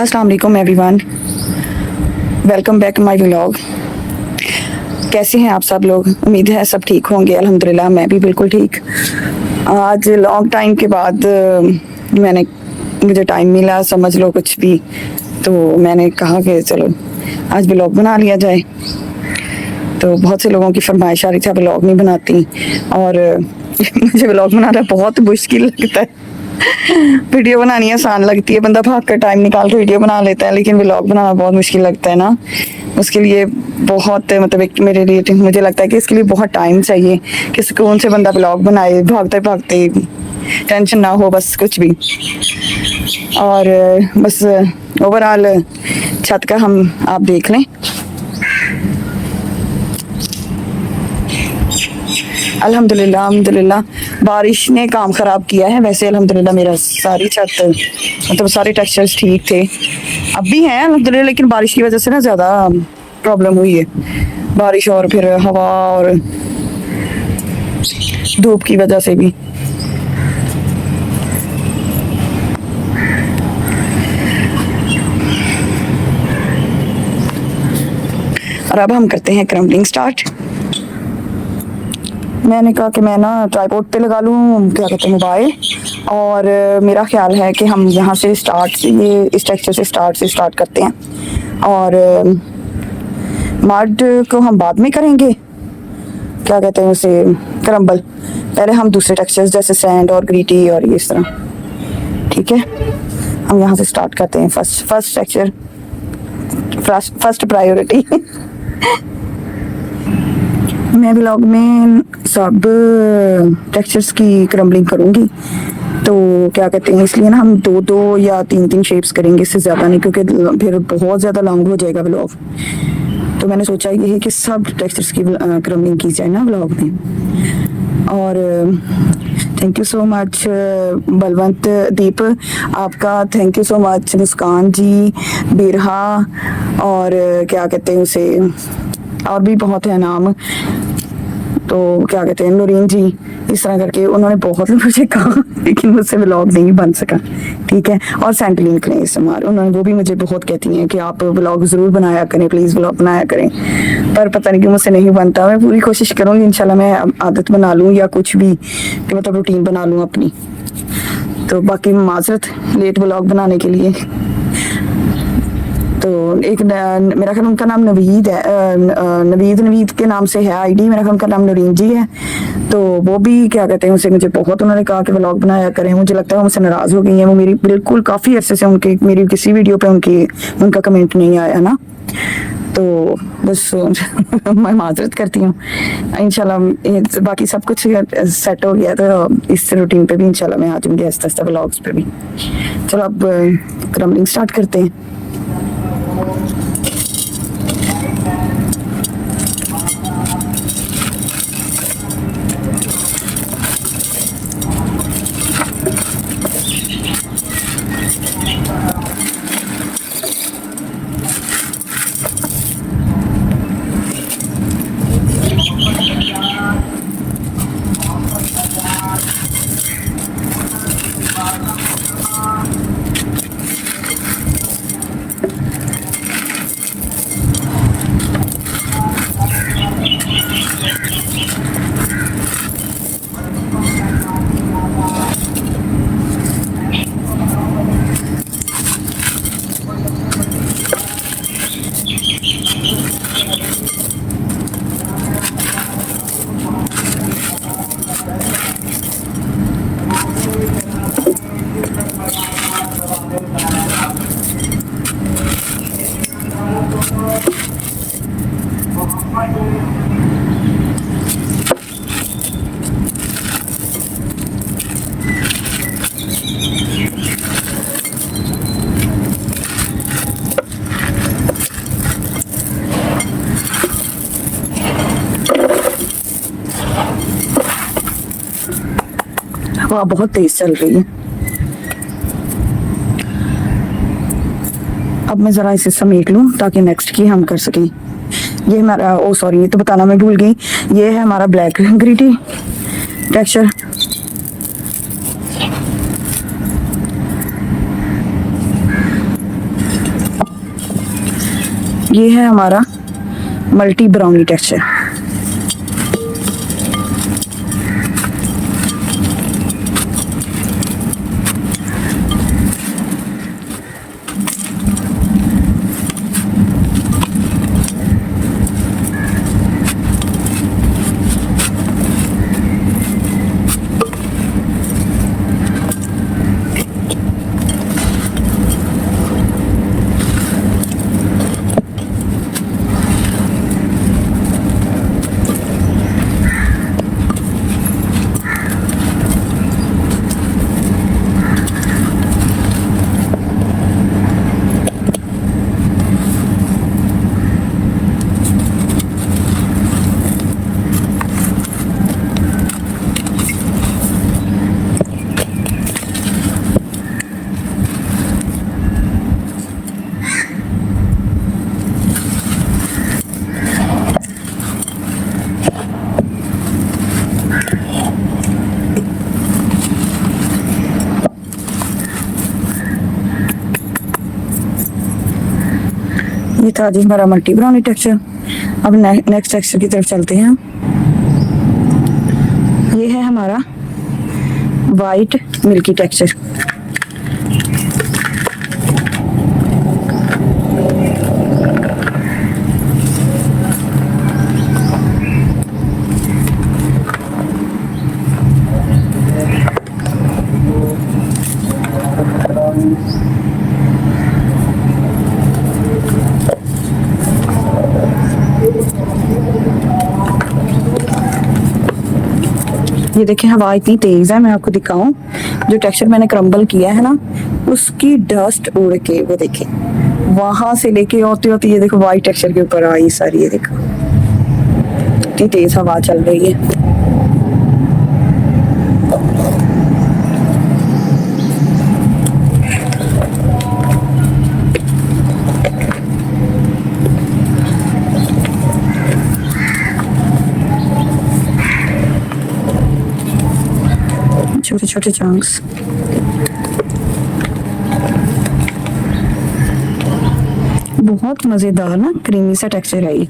अस्सलाम वालेकुम everyone, welcome back my vlog. कैसे हैं आप सब लोग? उम्मीद है सब ठीक होंगे। अल्हम्दुलिल्लाह मैं भी बिल्कुल ठीक। आज लॉन्ग टाइम के बाद मुझे टाइम मिला, समझ लो कुछ भी, तो मैंने कहा कि चलो आज व्लॉग बना लिया जाए। तो बहुत से लोगों की फरमाइश आ रही थी व्लॉग नहीं बनाती, और मुझे व्लॉग बनाना बहुत मुश्किल लगता है। वीडियो बनानी आसान लगती है, बंदा भाग कर टाइम निकाल के वीडियो बना लेता है, लेकिन व्लॉग बनाना बहुत मुश्किल लगता है ना। उसके लिए बहुत मतलब एक मेरे लिए मुझे लगता है कि इसके लिए बहुत टाइम चाहिए कि सुकून से बंदा व्लॉग बनाए, भागते भागते, टेंशन ना हो, बस कुछ भी। और बस ओवरऑल छत का हम आप देख लें। अल्हम्दुलिल्लाह अल्हम्दुलिल्लाह बारिश ने काम ख़राब किया है। वैसे अल्हम्दुलिल्लाह मेरा सारी छत मतलब सारे टेक्सचर्स ठीक थे, अब भी हैं अल्हम्दुलिल्लाह, लेकिन बारिश की वजह से ना ज़्यादा प्रॉब्लम हुई है। बारिश और फिर हवा और धूप की वजह से भी। और अब हम करते हैं क्रम्बलिंग स्टार्ट। मैंने कहा कि मैं ना ट्राइपॉड पे लगा लूँ, क्या कहते हैं, मोबाइल, और मेरा ख्याल है कि हम यहाँ से ये इस टेक्सचर से स्टार्ट करते हैं, और मड को हम बाद में करेंगे, क्या कहते हैं उसे, क्रम्बल। पहले हम दूसरे टेक्सचर्स जैसे सैंड और ग्रीटी और ये इस तरह, ठीक है। हम यहाँ से स्टार्ट करते हैं। First texture, first priority. मैं व्लॉग में सब टेक्सचर्स की क्रम्बलिंग करूँगी, तो क्या कहते हैं, इसलिए ना हम दो या तीन शेप्स करेंगे, इससे ज़्यादा नहीं, क्योंकि फिर बहुत ज़्यादा लॉन्ग हो जाएगा व्लॉग। तो मैंने सोचा ये है कि सब टेक्सचर्स की क्रम्बलिंग की जाए ना व्लॉग में। और thank you so much Balwant Deep, आपका thank you so much. Muskan ji, Birha, और क्या कहते हैं उसे, और भी बहुत है नाम, तो क्या कहते हैं, नूरीन जी, इस तरह करके उन्होंने बहुत मुझे कहा, लेकिन मुझसे व्लॉग नहीं बन सका, ठीक है। और सैंडलिन क्लेसमार, उन्होंने वो भी मुझे बहुत कहती हैं कि आप व्लॉग ज़रूर बनाया करें, प्लीज़ व्लॉग बनाया करें, पर पता नहीं क्यों मुझसे नहीं बनता। मैं पूरी कोशिश करूँगी इंशाल्लाह, मैं आदत बना लूँ या कुछ भी, कि मतलब रूटीन बना लूँ अपनी। तो बाकी माजरत लेट व्लॉग बनाने के लिए। तो एक मेरा ख्याल उनका नाम नवीद है, नवीद के नाम से है आईडी, मेरा ख्याल उनका नाम नूरीन जी है। तो वो भी क्या कहते हैं उसे, मुझे बहुत उन्होंने कहा कि व्लॉग बनाया करें। मुझे लगता है वो मुझसे नाराज़ हो गई हैं, वो मेरी बिल्कुल काफ़ी अरसे से मेरी किसी वीडियो पे उनका कमेंट नहीं आया ना, तो बस मैं माजरत करती हूँ। इंशाल्लाह बाकी सब कुछ सेट हो गया, तो इस रूटीन पे भी इंशाल्लाह मैं आ जाऊँगी आहिस्ता आहिस्ता, व्लॉग्स पे भी। चलो अब क्रम्बलिंग स्टार्ट करते हैं। हवा बहुत तेज चल रही है। अब मैं ज़रा इसे समेट लूँ ताकि नेक्स्ट की हम कर सकें। ये हमारा, ओ सॉरी, ये तो बताना मैं भूल गई, ये है हमारा ब्लैक ग्रीटी टेक्सचर। ये है हमारा मल्टी ब्राउनी टेक्सचर। ये था जी हमारा मल्टी ब्राउनी टेक्सचर। अब नेक्स्ट टेक्सचर की तरफ चलते हैं। ये है हमारा वाइट मिल्की टेक्सचर। ये देखिए हवा इतनी तेज है, मैं आपको दिखाऊं। जो टेक्सचर मैंने क्रम्बल किया है ना, उसकी डस्ट उड़ के वो देखिए वहां से लेके होते होते ये देखो वाइट टेक्सचर के ऊपर आई सारी। ये देखो इतनी तेज हवा चल रही है। छोटे छोटे चंक्स। बहुत मजेदार ना क्रीमी सा टेक्सचर है ये।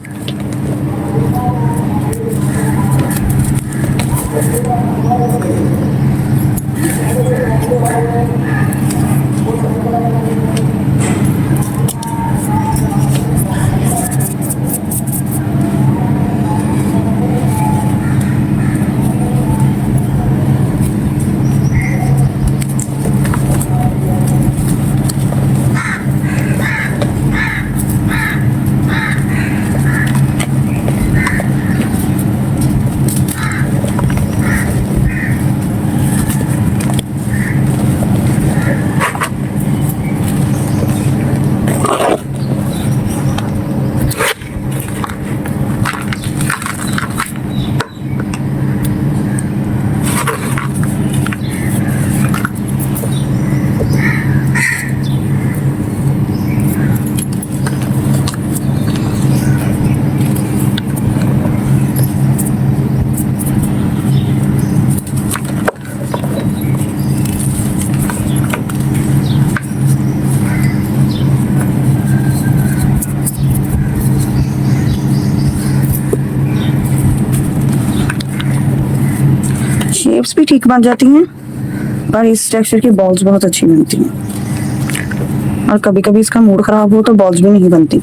शेप्स भी ठीक बन जाती हैं, पर इस टेक्सचर की बॉल्स बहुत अच्छी बनती हैं। और कभी कभी इसका मूड खराब हो तो बॉल्स भी नहीं बनती।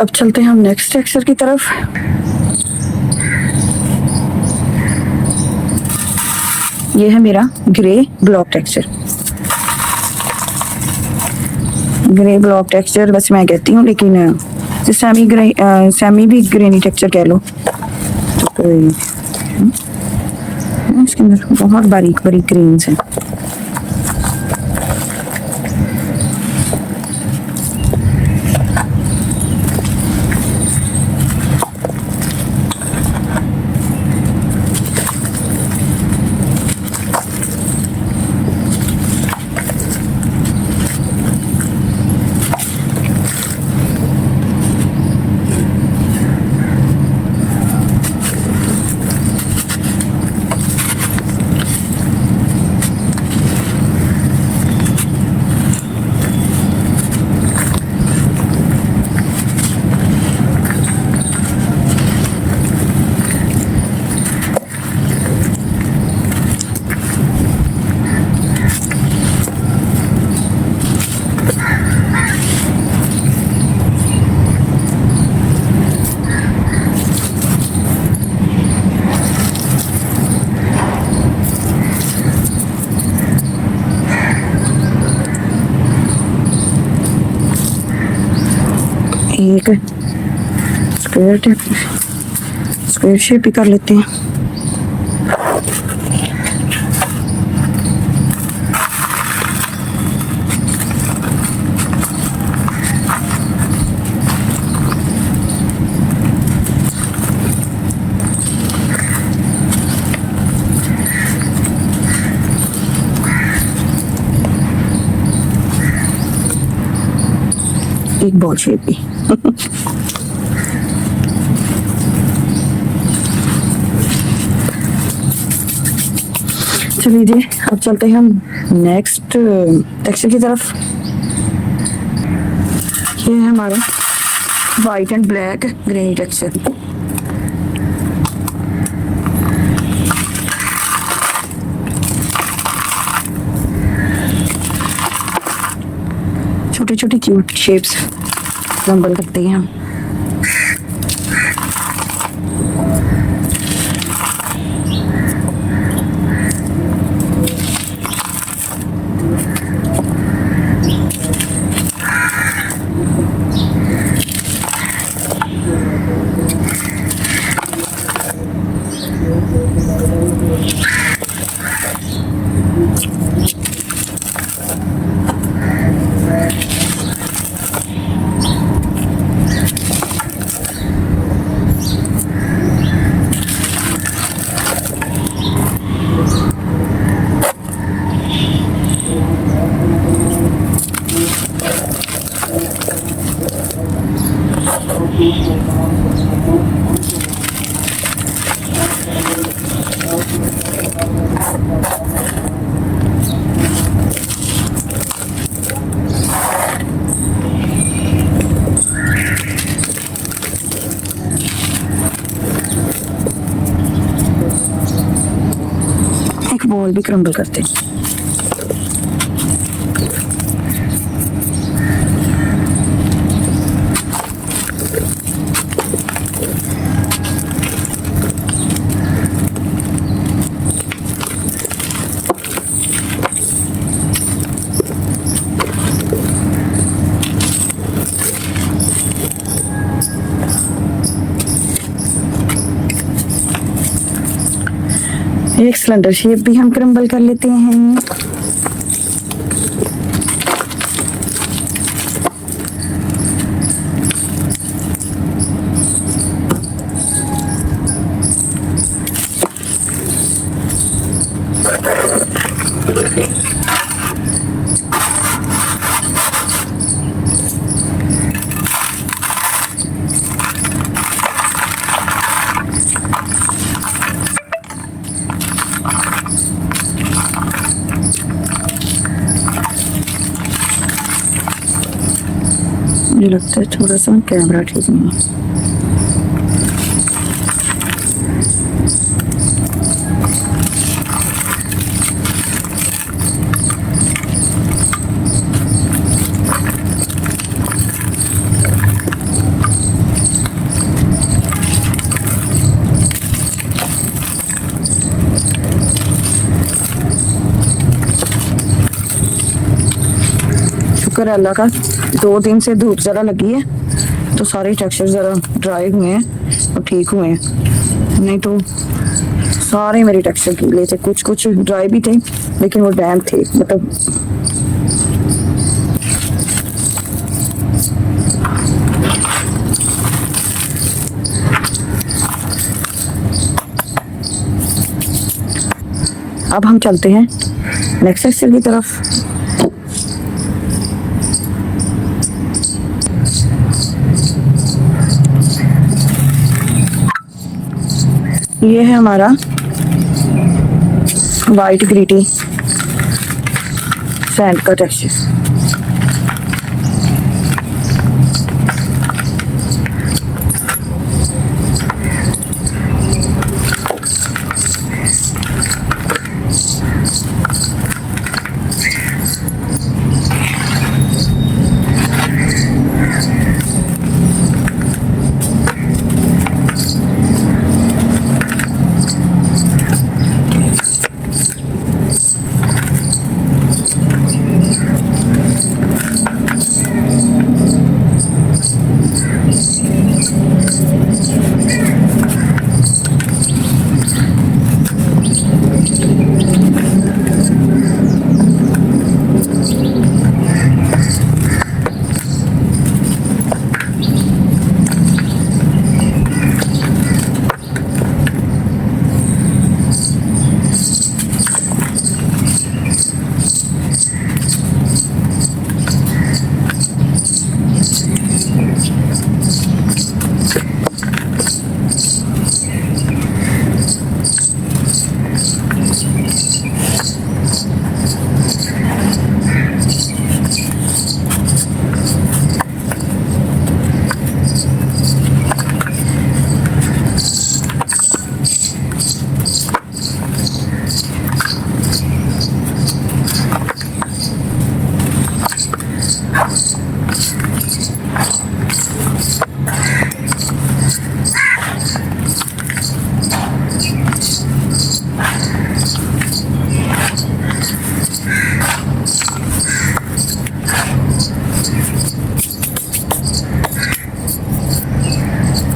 अब चलते हैं हम नेक्स्ट टेक्सचर की तरफ। ये है मेरा grey block texture. Grey block texture बस मैं कहती हूँ, लेकिन सेमी भी ग्रेनी टेक्सचर कह लो तो इसके अंदर बहुत बारीक बारीक ग्रेन्स हैं। एक स्क्वायर शेप भी कर लेते हैं। एक बॉल शेप भी चलिए जी, अब चलते हैं हम नेक्स्ट टेक्सचर की तरफ। ये है हमारा white and black granny texture. छोटी छोटी क्यूट शेप्स क्रम्बल करते हैं हम। एक बॉल भी क्रम्बल करते हैं। एक सिलेंडर शेप भी हम क्रम्बल कर लेते हैं। मुझे लगता है थोड़ा सा कैमरा ठीक नहीं है। शुक्र है अल्लाह का, 2 दिन से धूप ज़रा लगी है तो सारे टेक्सचर ज़रा ड्राई हुए हैं और ठीक हुए हैं, नहीं तो सारे मेरे टेक्सचर गीले थे। कुछ कुछ ड्राई भी थे लेकिन वो डैम्प थे, मतलब अब हम चलते हैं नेक्स्ट टेक्सचर की तरफ। ये है हमारा वाइट ग्रीटी सैंड का टेक्सचर।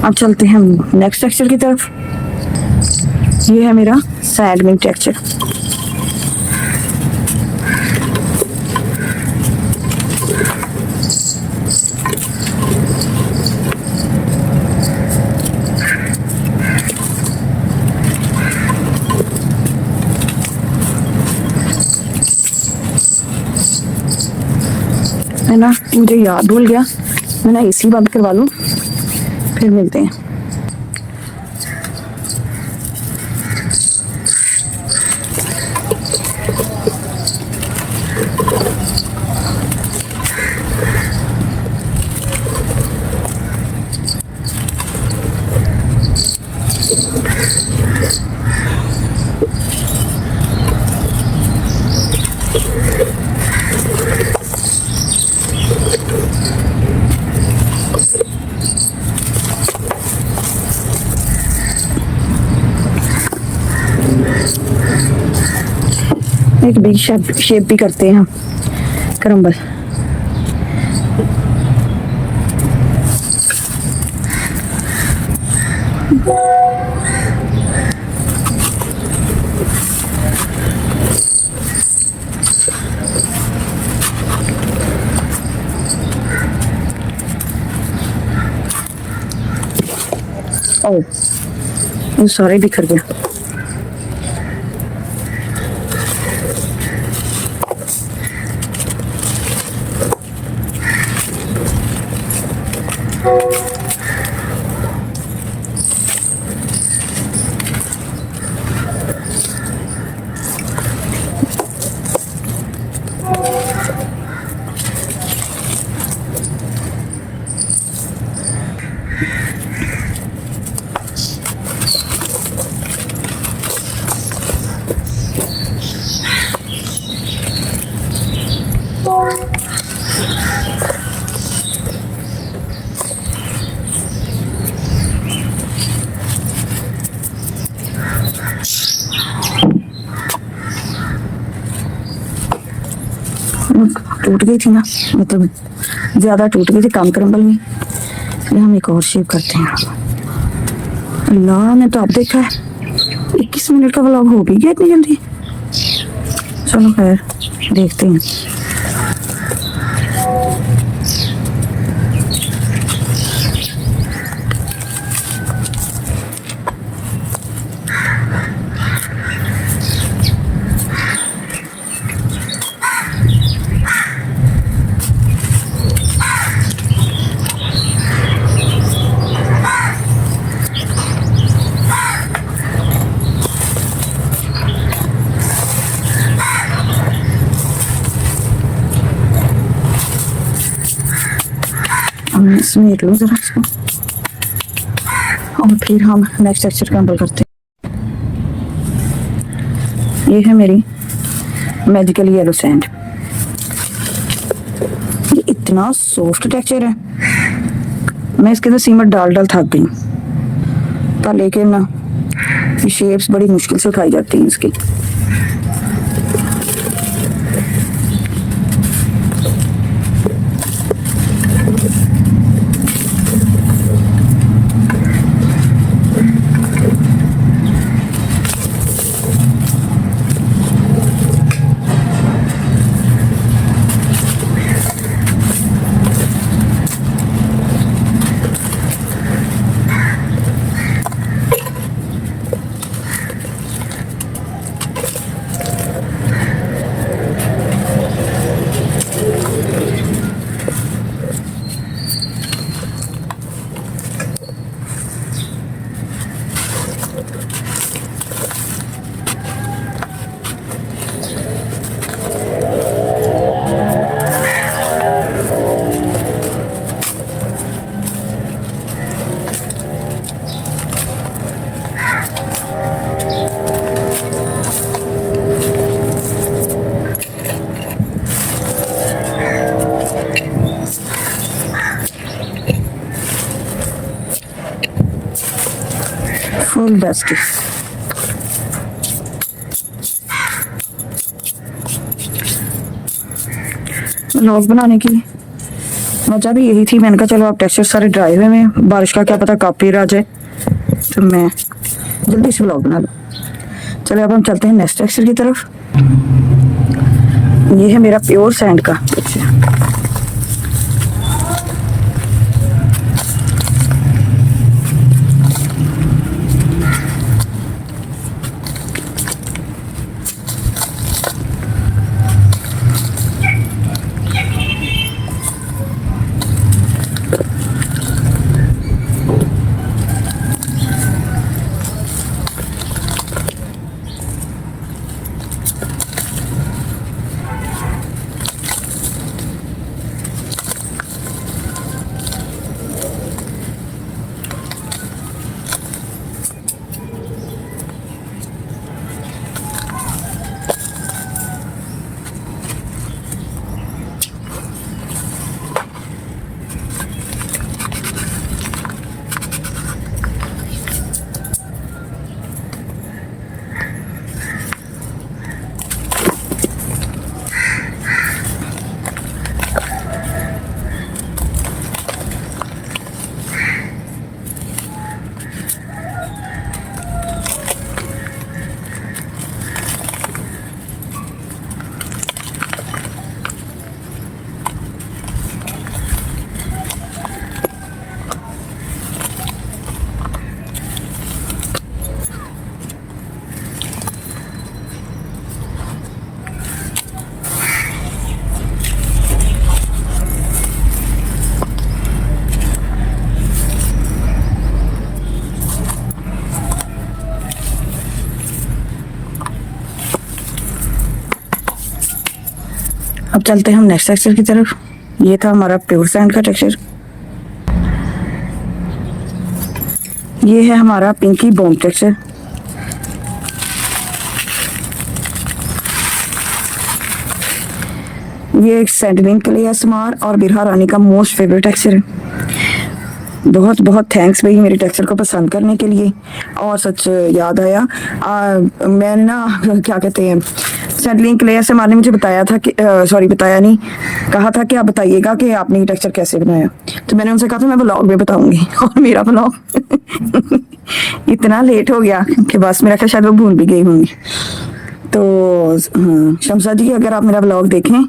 अब चलते हैं हम नेक्स्ट टेक्सचर की तरफ। ये है मेरा सैंडमिंग टेक्सचर। है ना, मुझे याद भूल गया, मैं ना एसी बंद करवा लूं, फिर मिलते हैं। एक बिग शेप भी करते हैं क्रम्बल। ओ, ये सारे बिखर गए। टूट गई थी ना, मतलब ज्यादा टूट गई थी कम क्रम्बल में। ये हम एक और शेप करते हैं। अल्लाह, ने तो अब देखा है 21 मिनट का व्लॉग हो भी गया इतनी जल्दी। चलो खैर, देखते हैं। समेट लो जरा इसको, और फिर हम नेक्स्ट टेक्सचर क्रम्बल करते हैं। ये है मेरी मैजिकल येलो सैंड। ये इतना सॉफ्ट टेक्सचर है, मैं इसके अंदर सीमेंट डाल डाल थक गई, पर लेकिन ना ये शेप्स बड़ी मुश्किल से उठाई जाती हैं इसकी। Full dusty. व्लॉग बनाने की वजह भी यही थी, मैंने कहा चलो आप टेक्सचर सारे ड्राई हुए में, बारिश का क्या पता कब फिर आ जाए, तो मैं जल्दी से व्लॉग बना लूँ। चलो अब हम चलते हैं नेक्स्ट टेक्सचर की तरफ। ये है मेरा प्योर सैंड का टेक्सचर। अब चलते हैं हम नेक्स्ट टेक्सचर की तरफ। ये था हमारा प्योर सैंड का टेक्सचर। ये है हमारा पिंकी बॉम टेक्सचर। ये एक सैंडलिन क्ले एसएमआर और बिरहा रानी का मोस्ट फेवरेट टेक्सचर है। बहुत बहुत थैंक्स भाई मेरे टेक्सचर को पसंद करने के लिए। और सच याद आया, मैंने ना क्या कहते हैं, सैंडलिन क्ले एसएमआर ने मुझे बताया था कि सॉरी बताया नहीं, कहा था कि आप बताइएगा कि आपने ये टेक्सचर कैसे बनाया। तो मैंने उनसे कहा था मैं व्लॉग में बताऊंगी, और मेरा व्लॉग इतना लेट हो गया कि बस मेरा ख्याल शायद वो भूल भी गई होंगी। तो हाँ, शमसा जी अगर आप मेरा व्लॉग देखें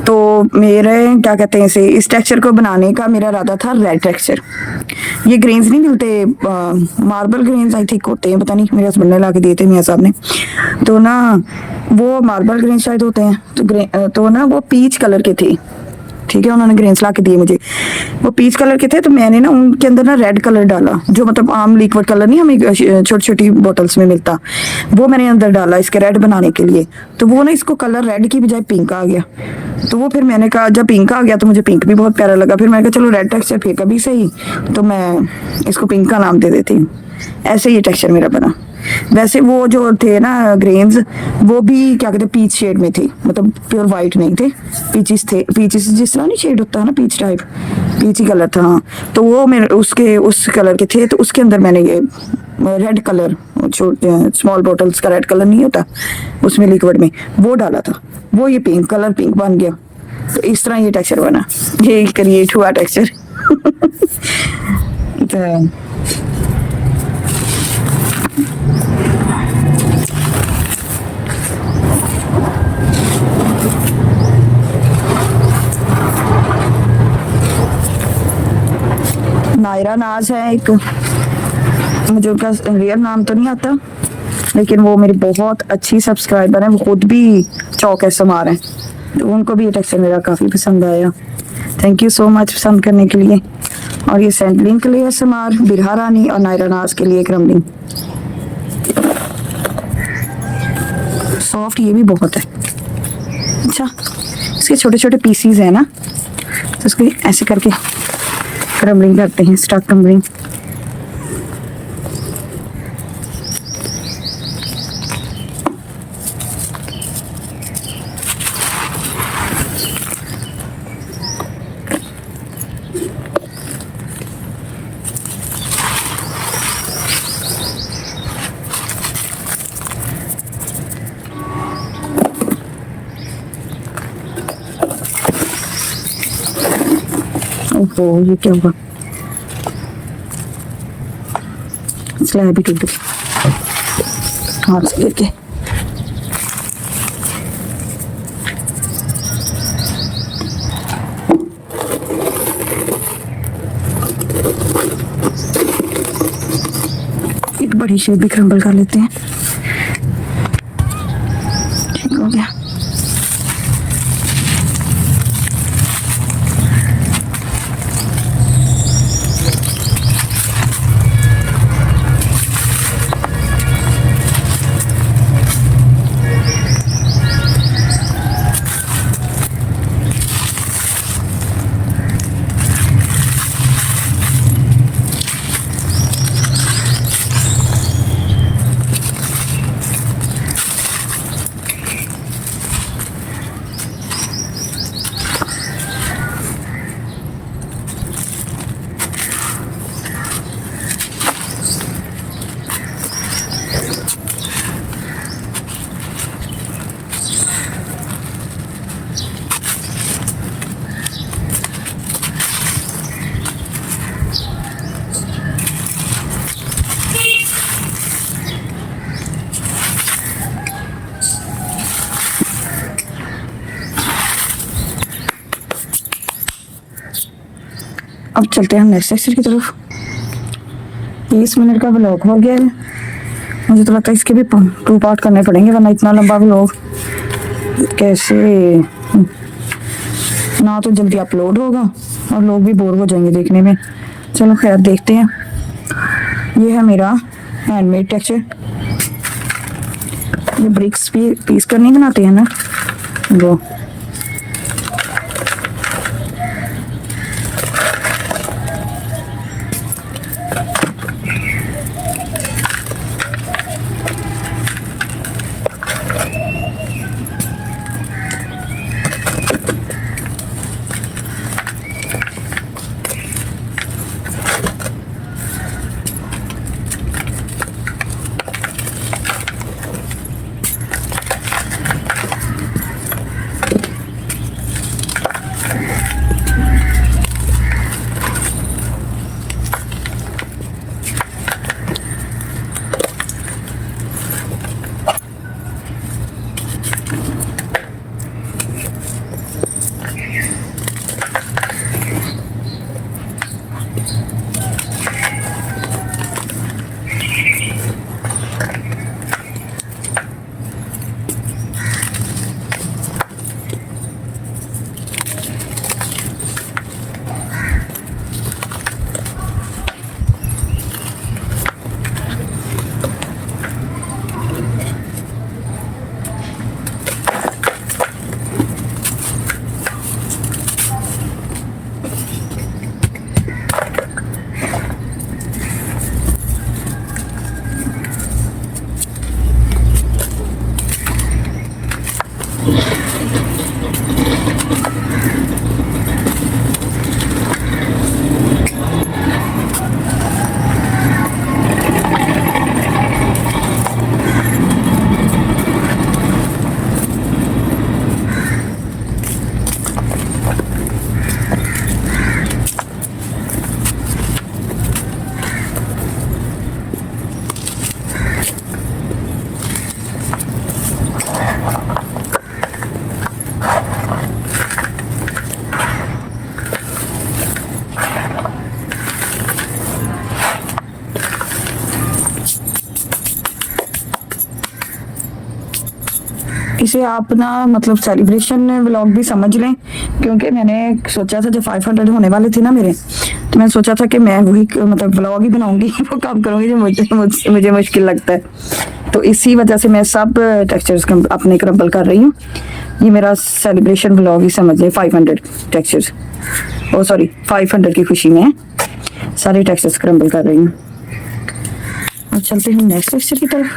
तो मेरे क्या कहते हैं इसे, इस टेक्सचर को बनाने का मेरा इरादा था रेड टेक्सचर। ये ग्रेन्स नहीं मिलते, मार्बल ग्रेन्स आई थिंक होते हैं, पता नहीं, मेरे हस्बैंड ने ला के दिए थे मियाँ साहब ने। तो ना वो मार्बल ग्रेन्स शायद होते हैं, तो ना वो पीच कलर के थे, ठीक है, उन्होंने ग्रेन्स ला के दिए मुझे, वो पीच कलर के थे। तो मैंने ना उनके अंदर ना रेड कलर डाला, जो मतलब आम लिक्विड कलर नहीं हमें छोटी छोटी बोतल्स में मिलता, वो मैंने अंदर डाला इसके रेड बनाने के लिए। तो वो ना इसको कलर रेड की बजाय पिंक आ गया। तो वो फिर मैंने कहा जब पिंक आ गया तो मुझे पिंक भी बहुत प्यारा लगा, फिर मैंने कहा चलो रेड टेक्सचर फिर कभी सही, तो मैं इसको पिंक का नाम दे देती हूँ। ऐसे ये टेक्सचर मेरा बना। वैसे वो जो थे ना ग्रेन्स, वो भी क्या कहते पीच शेड में थे, मतलब प्योर वाइट नहीं थे, पीचिस थे, पीचिस जिस तरह नहीं शेड होता है ना, पीच टाइप, पीच ही कलर था। हाँ, तो वो मेरे उसके उस कलर के थे। तो उसके अंदर मैंने ये रेड कलर, स्मॉल बोटल्स का रेड कलर नहीं होता उसमें लिक्विड में, वो डाला था, वो ये पिंक कलर पिंक बन गया। तो इस तरह ये टेक्सचर बना, ये क्रिएट हुआ टेक्सचर। तो नायरा नाज है एक, मुझे उनका रियल नाम तो नहीं आता, लेकिन वो मेरी बहुत अच्छी सब्सक्राइबर है, वो खुद भी चौक एसएमआर है। तो उनको भी ये टेक्सचर मेरा काफ़ी पसंद आया। थैंक यू सो मच पसंद करने के लिए। और ये सैंडलिन के लिए एसएमआर, बिरहा रानी और नायरा नाज के लिए क्रम्बलिंग। सॉफ्ट ये भी बहुत है। अच्छा, इसके छोटे छोटे पीसीज है ना, तो इसको ऐसे करके क्रम्बलिंग करते हैं, स्टॉक क्रम्बलिंग। ओहो, ये क्या हुआ? स्लैब ही टूट गई हाथ से लेके। एक बड़ी शेप भी क्रम्बल कर लेते हैं। ठीक हो गया। अब चलते हैं नेक्स्ट सेक्शन की तरफ। 30 मिनट का व्लॉग हो गया है। मुझे तो लगता है इसके भी 2 पार्ट करने पड़ेंगे, वरना इतना लंबा व्लॉग कैसे ना तो जल्दी अपलोड होगा और लोग भी बोर हो जाएंगे देखने में। चलो खैर देखते हैं। ये है मेरा हैंडमेड टेक्सचर। ये ब्रिक्स भी पीस कर नहीं बनाते हैं ना वो। इसे आप ना मतलब सेलिब्रेशन व्लॉग भी समझ लें, क्योंकि मैंने सोचा था जब 500 होने वाले थे ना मेरे, तो मैं सोचा था कि मैं वही मतलब व्लॉग ही बनाऊंगी वो काम करूंगी जो मुझे मुश्किल लगता है। तो इसी वजह से मैं सब टेक्सचर्स अपने क्रम्बल कर रही हूँ। ये मेरा सेलिब्रेशन व्लॉग ही समझ लें। 500 टेक्सचर्स, ओ सॉरी 500 की खुशी में सारे टेक्सचर्स क्रम्बल कर रही हूँ। अब चलते हैं नेक्स्ट टेक्सचर की तरफ।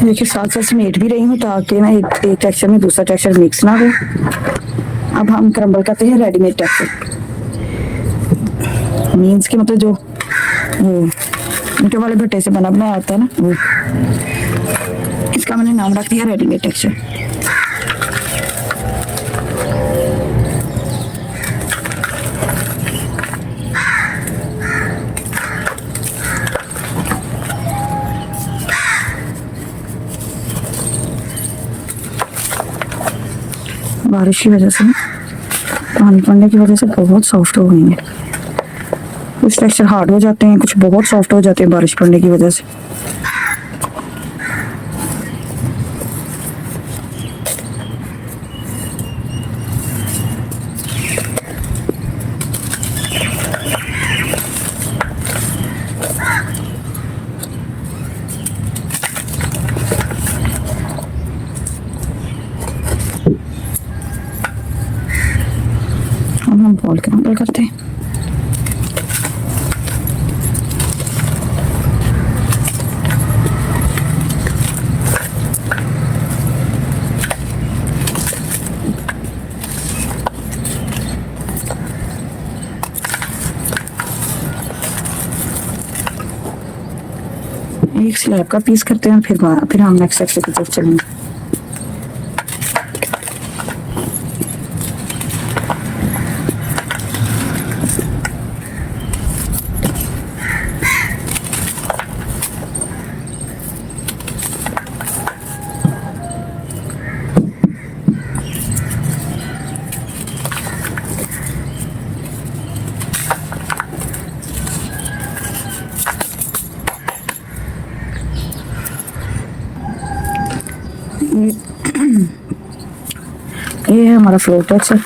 देखिए साथ साथ समेट भी रही हूँ ताकि ना एक टेक्सचर में दूसरा टेक्सचर मिक्स ना हो। अब हम क्रम्बल करते हैं रेडीमेड टेक्सचर, मीन्स के मतलब जो वो मीठे वाले भट्टे से बना बनाया आता है ना वो। इसका मैंने नाम रख दिया रेडीमेड टेक्सचर। बारिश की वजह से, पानी पड़ने की वजह से बहुत सॉफ्ट हो गई है। कुछ टेक्सचर हार्ड हो जाते हैं, कुछ बहुत सॉफ्ट हो जाते हैं बारिश पड़ने की वजह से। हम बॉल के अंदर करते हैं। एक स्लैब का पीस करते हैं, फिर हम नेक्स्ट सेक्शन की तरफ चलेंगे। ये है हमारा फ्लोर टेक्सचर।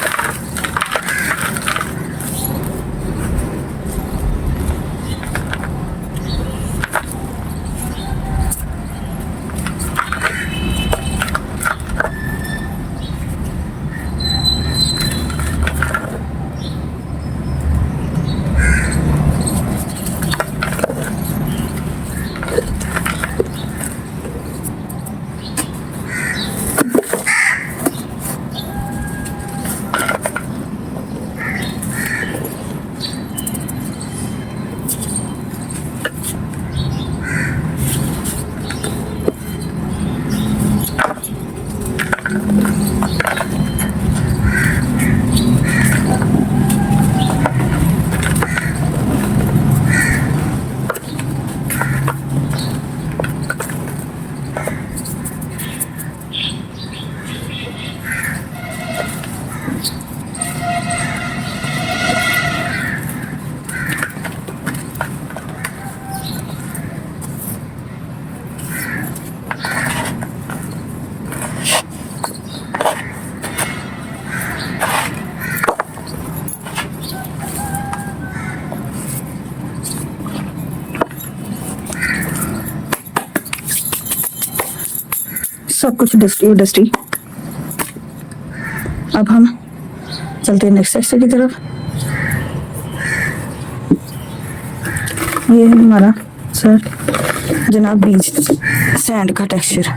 सब कुछ डस्टी डस्टी। अब हम चलते हैं नेक्स्ट सेक्शन की तरफ। ये है हमारा सर जनाब बीच सैंड का टेक्सचर।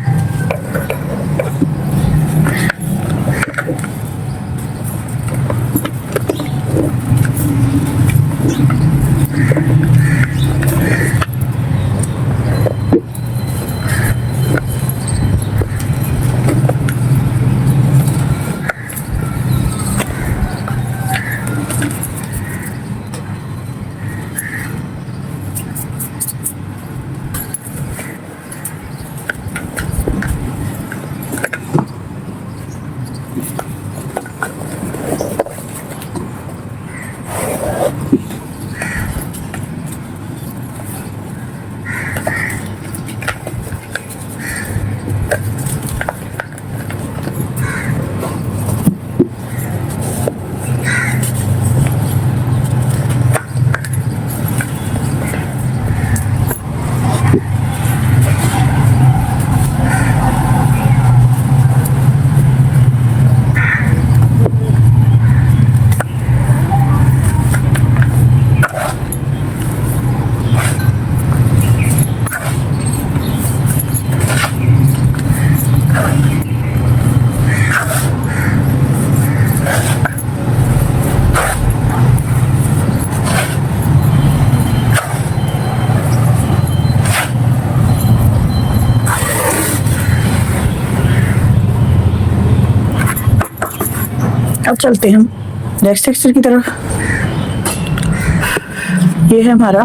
अब चलते हैं हम नेक्स्ट टेक्सचर की तरफ। ये है हमारा,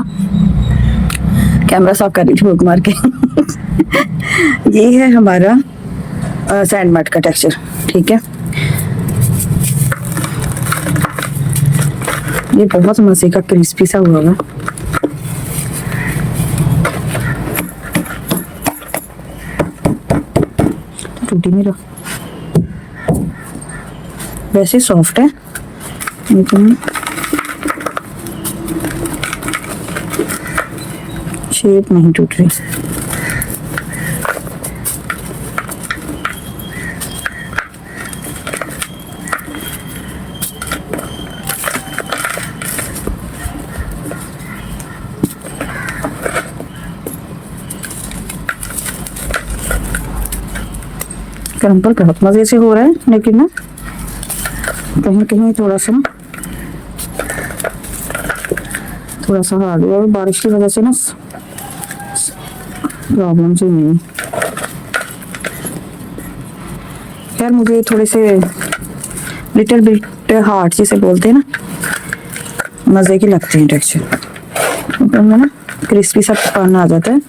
कैमरा साफ कर रही थी बुक मार के ये है हमारा सैंड मैट का टेक्सचर। ठीक है, ये बहुत मजे का क्रिस्पी सा हुआ होगा। टूटी नहीं रहा, वैसे सॉफ्ट है लेकिन शेप नहीं टूट रही। क्रम्बल बहुत मजे से हो रहा है, लेकिन ना कहीं कहीं थोड़ा सा हार्ड हुआ और बारिश की वजह से ना प्रॉब्लम से नहीं। यार मुझे थोड़े से लिटिल बिट हार्ड जिसे बोलते हैं ना, मजे की लगते हैं टेक्सचर, तो ना क्रिस्पी सा पाना आ जाता है।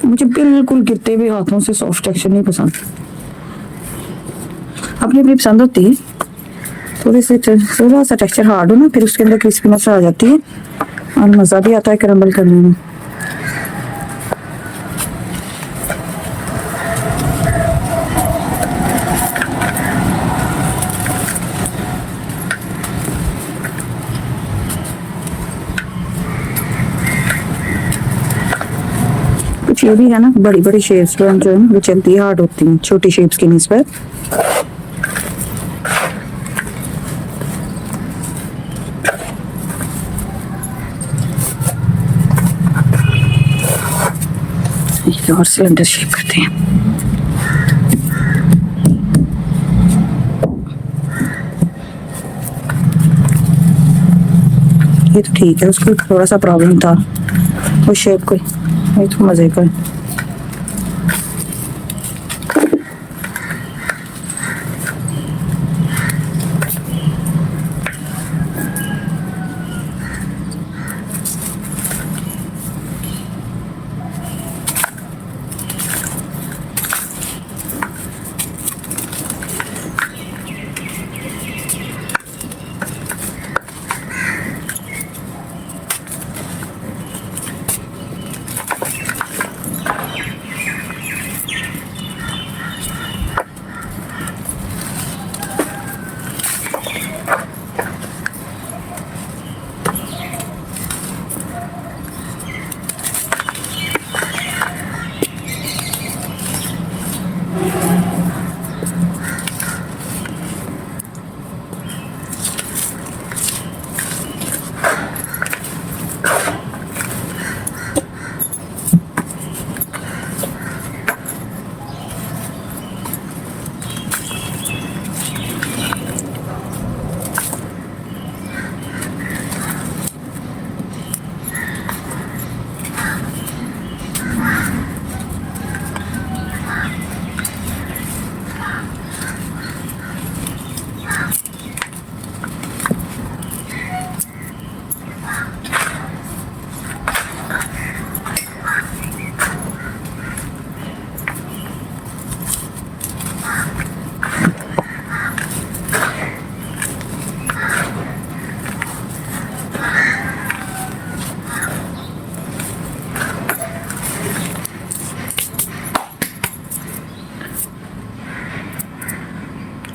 मुझे बिल्कुल गिरते हुए हाथों से सॉफ्ट टेक्सचर नहीं पसंद, अपनी अपनी पसंद होती है। थोड़ा सा टेक्सचर हार्ड हो ना, फिर उसके अंदर क्रिस्पीनेस आ जाती है और मज़ा भी आता है क्रम्बल करने में। कुछ ये भी है ना, बड़ी बड़ी शेप्स पर जो है वो चलती हार्ड होती हैं छोटी शेप्स की निस्बत। और सिलेंडर शेप करते हैं। ये तो ठीक है, उसको थोड़ा सा प्रॉब्लम था उस शेप को, ये तो मजे का है।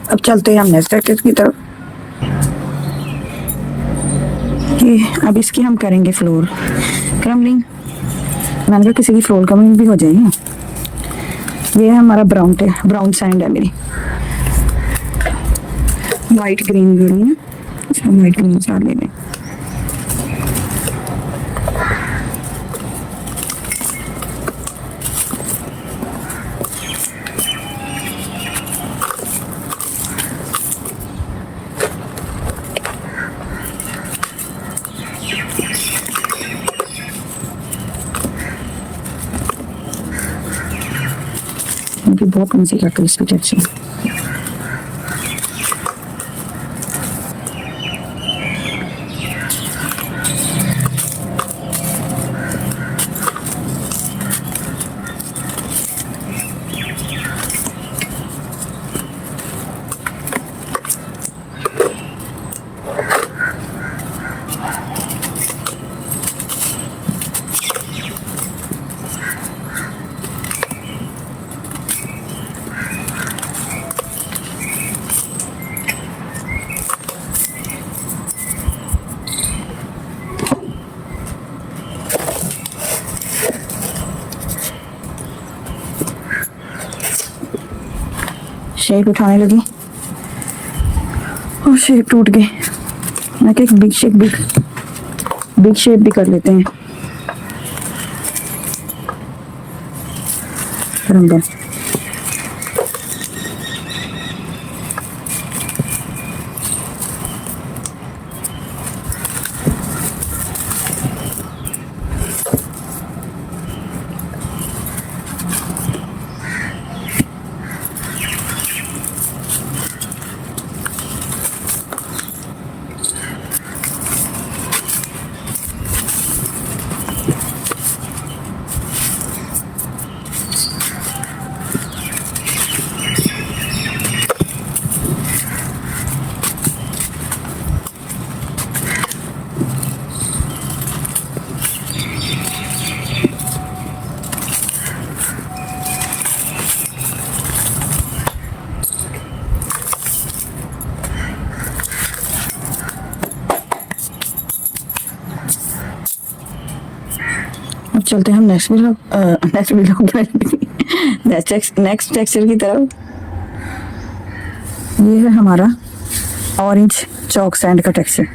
अब चलते हैं हम नेक्स्ट एक्टिविटी की तरफ कि अब इसकी हम करेंगे फ्लोर क्रम्बलिंग। मैंने कहा किसी की फ्लोर क्रम्बलिंग भी हो जाएगी। ये है हमारा ब्राउन सैंड है मेरी, वाइट ग्रीन भी है, इसमें वाइट ग्रीन चार ले लें। बहुत कम से करके इसकी टेक्सचर शेप उठाने लगी और शेप टूट गई। मैं क्या बिग शेप भी कर लेते हैं। रंगा अब चलते हैं हम नेक्स्ट टेक्सचर की तरफ। ये है हमारा ऑरेंज चौक सैंड का टेक्सचर।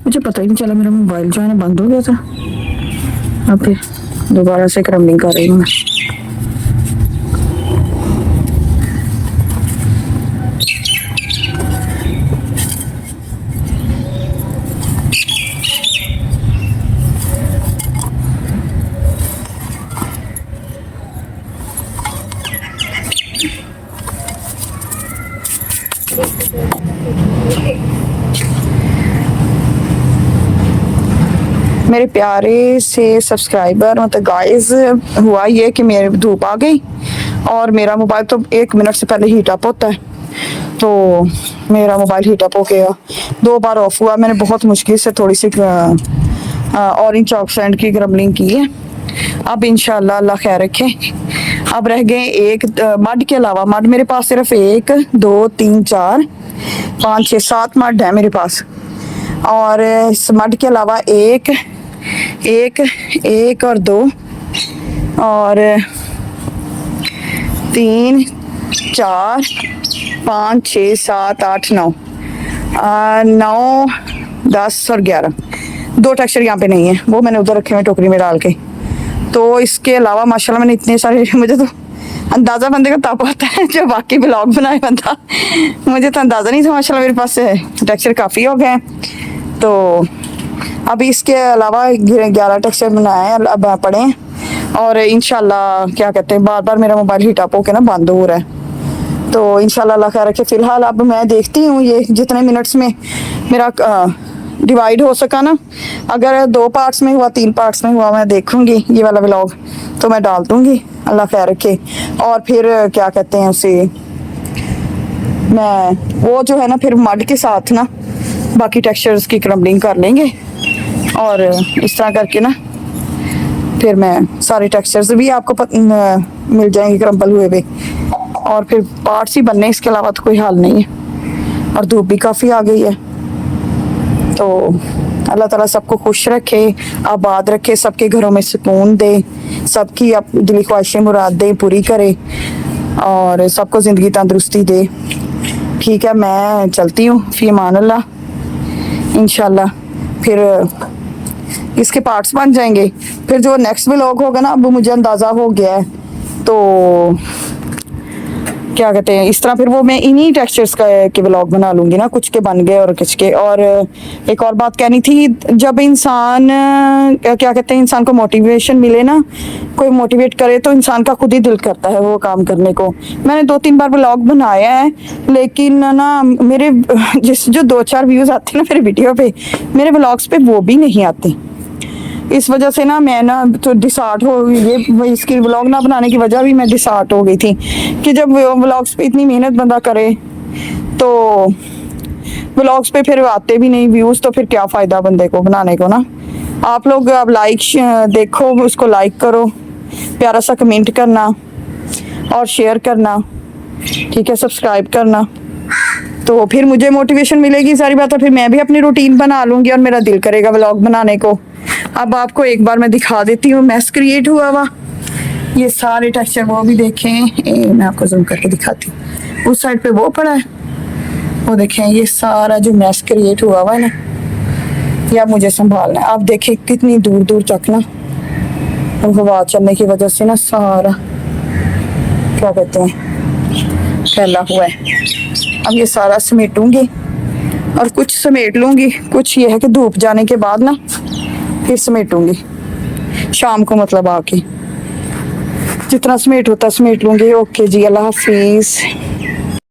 मुझे पता ही नहीं चला, मेरा मोबाइल जो है ना बंद हो गया था। अब फिर दोबारा से क्रम्बलिंग कर रही हूँ मैं। मेरे प्यारे से सब्सक्राइबर मतलब गाइस, हुआ ये कि मेरे धूप आ गई और मेरा मोबाइल तो 1 मिनट से पहले हीट अप होता है, तो मेरा मोबाइल हीट अप हो गया। 2 बार ऑफ हुआ। मैंने बहुत मुश्किल से थोड़ी सी ऑरेंज चॉक सैंड की क्रम्बलिंग की है। अब इंशाल्लाह अल्लाह खैर रखे। अब रह गए एक मड के अलावा। मड मेरे पास सिर्फ 1 2 3 4 5 6 7 मड है मेरे पास, और इस मड के अलावा एक और 2 और 3 4 5 6 7 8 9 10 और 11 2 टेक्सचर यहाँ पे नहीं है, वो मैंने उधर रखे हुए टोकरी में डाल के। तो इसके अलावा माशाल्लाह मैंने इतने सारे, मुझे तो अंदाज़ा बंदे का तब आता है जो बाकी ब्लॉग बनाए बंदा। मुझे तो अंदाज़ा नहीं था, माशाल्लाह मेरे पास टेक्सचर काफ़ी हो गए। तो अभी इसके अलावा 11 टेक्सचर बनाए अब पड़े हैं, और इंशाल्लाह क्या कहते हैं, बार बार मेरा मोबाइल हीट अप होकर ना बंद हो रहा है। तो इंशाल्लाह अल्लाह खैर रखे। फ़िलहाल अब मैं देखती हूँ ये जितने मिनट्स में मेरा डिवाइड हो सका ना, अगर 2 पार्ट्स में हुआ 3 पार्ट्स में हुआ, मैं देखूंगी ये वाला व्लॉग तो मैं डाल दूंगी, अल्लाह खैर रखे। और फिर क्या कहते हैं उसे, मैं वो जो है ना फिर मड के साथ ना बाकी टेक्सचर्स की क्रम्बलिंग कर लेंगे, और इस तरह करके ना फिर मैं सारे टेक्सचर्स भी आपको मिल जाएंगे क्रम्बल हुए हुए, और फिर पार्ट्स ही बनने, इसके अलावा तो कोई हाल नहीं है। और धूप भी काफ़ी आ गई है। तो अल्लाह ताला सबको खुश रखे, आबाद रखे, सबके घरों में सुकून दे, सबकी दिली ख्वाहिशें मुरादें पूरी करे, और सबको ज़िंदगी तंदुरुस्ती दे। ठीक है, मैं चलती हूँ, फी अमान अल्लाह। इंशाल्लाह फिर इसके पार्ट्स बन जाएंगे। फिर जो नेक्स्ट व्लॉग होगा ना, अब मुझे अंदाज़ा हो गया है, तो क्या कहते हैं, इस तरह फिर वो मैं इन्हीं टेक्सचर्स का के व्लॉग बना लूँगी ना, कुछ के बन गए और कुछ के। और एक और बात कहनी थी, जब इंसान क्या कहते हैं, इंसान को मोटिवेशन मिले ना, कोई मोटिवेट करे तो इंसान का खुद ही दिल करता है वो काम करने को। मैंने 2-3 बार व्लॉग बनाया है, लेकिन ना मेरे जो 2-4 व्यूज़ आते हैं ना मेरे वीडियो पे, मेरे व्लॉग्स पे वो भी नहीं आते। इस वजह से ना मैं ना तो डिसार्ट हो गई, ये इसकी व्लॉग ना बनाने की वजह भी मैं डिसार्ट हो गई थी कि जब व्लॉग्स पे इतनी मेहनत बंदा करे तो व्लॉग्स पे फिर आते भी नहीं व्यूज, तो फिर क्या फ़ायदा बंदे को बनाने को ना। आप लोग अब लाइक देखो, उसको लाइक करो, प्यारा सा कमेंट करना और शेयर करना, ठीक है, सब्सक्राइब करना, तो फिर मुझे मोटिवेशन मिलेगी सारी बात, और फिर मैं भी अपनी रूटीन बना लूँगी और मेरा दिल करेगा व्लॉग बनाने को। अब आपको एक बार मैं दिखा देती हूँ मैस क्रिएट हुआ हुआ, ये सारे टेक्सचर वो भी देखें, मैं आपको जूम करके दिखाती हूँ। उस साइड पे वो पड़ा है, वो देखें, ये सारा जो मैस क्रिएट हुआ हुआ है ना, ये अब मुझे संभालना है। आप देखें कितनी दूर दूर तक ना हवा चलने की वजह से ना सारा क्या कहते हैं फैला हुआ है। अब ये सारा समेटूंगी और कुछ समेट लूंगी, कुछ ये है कि धूप जाने के बाद ना फिर समेटूंगी शाम को, मतलब आके जितना समेट होता समेट लूंगी। ओके जी, अल्लाह हाफिज।